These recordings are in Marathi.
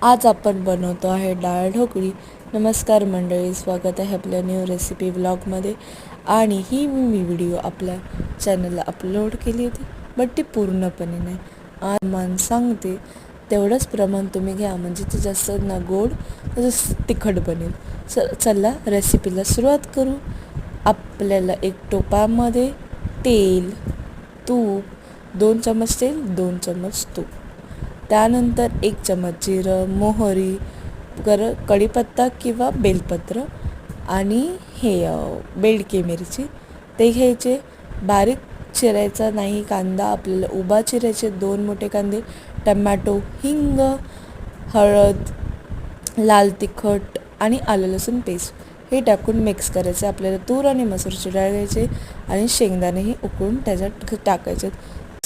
आज आपण बनवतो आहे डाळ ढोकळी। नमस्कार मंडळी, स्वागत आहे आपल्या न्यू रेसिपी व्लॉगमध्ये। आणि ही मी व्हिडिओ आपल्या चॅनलला अपलोड केली होती, बट ती पूर्णपणे नाही। आज मन सांगते तेवढंच प्रमाण तुम्ही घ्या, म्हणजे ते जास्त ना गोड ना तिखट बनेल। चला रेसिपीला सुरुवात करू। आपल्याला एक टोपामध्ये तेल, तूप, 2 चमच तेल, 2 चमच तूप, त्यानंतर 1 चमच जिरं, मोहरी, कढीपत्ता किंवा बेलपत्र आणि हे बेडकी मिरची ते घ्यायचे। बारीक चिरायचा नाही कांदा, आपल्याला उभा चिरायचे 2 मोठे कांदे, टमॅटो, हिंग, हळद, लाल तिखट आणि आलं लसूण पेस्ट हे टाकून मिक्स करायचे। आपल्याला तूर आणि मसूरची डाळ घ्यायची आणि शेंगदाणेही उकळून त्याच्यात टाकायचे।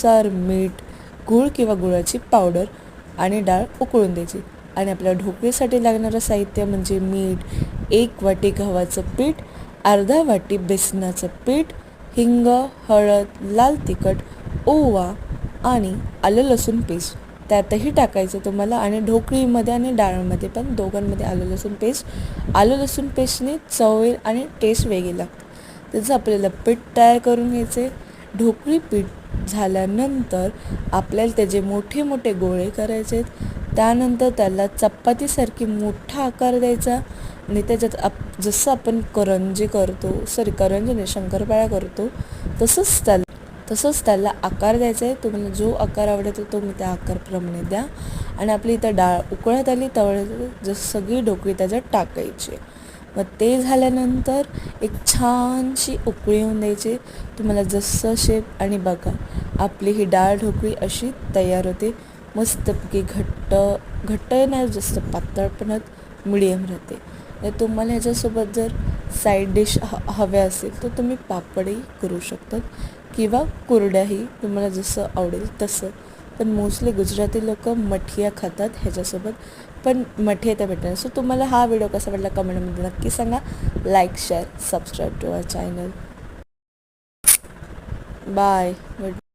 सर मीठ, गूळ किंवा गुळाची पावडर आणि डाळ उकळून द्यायची। आणि आपल्या ढोकळीसाठी लागणारं साहित्य म्हणजे मीठ, 1 वाटी गव्हाचं पीठ, अर्धा वाटी बेसनाचं पीठ, हिंग, हळद, लाल तिखट, ओवा आणि आलं लसूण पेस्ट त्यातही टाकायचं तुम्हाला। आणि ढोकळीमध्ये आणि डाळमध्ये पण दोघांमध्ये आलं लसूण पेस्टने चव आणि टेस्ट वेगळी लागते। त्याचं आपल्याला पीठ तयार करून घ्यायचे। ढोकळी पीठ झाल्यानंतर आपल्याला त्याचे मोठे मोठे गोळे करायचे। त्यानंतर त्याला चपातीसारखी मोठा आकार द्यायचा आणि त्याच्यात जसं आपण करंजी नाही, शंकरपाळ्या करतो तसंच त्याला आकार द्यायचा आहे। तुम्हाला जो आकार आवडतो तो मी त्या आकारप्रमाणे द्या। आणि आपली इथं डाळ उकळत आली तर सगळी ढोकळी त्याच्यात टाकायची। मग ते झाल्यानंतर एक छानशी उकळी येऊन द्यायची तुम्हाला जसं शेप। आणि बघा आपली ही डाळ ढोकळी अशी तयार होते। मस्तपैकी घट्ट नाही, जास्त पातळ पण मिडियम राहते। तर तुम्हाला ह्याच्यासोबत जर साईड डिश हव्या असेल तर तुम्ही पापडही करू शकतात किंवा कुरड्याही, तुम्हाला जसं आवडेल तसं। पण मोस्टली गुजराती लोक मठिया खातात ह्याच्यासोबत, पण मठिया त्या भेटणार। सो तुम्हाला हा व्हिडिओ कसा वाटला कमेंटमध्ये नक्की सांगा। Like, share, subscribe to our channel. Bye.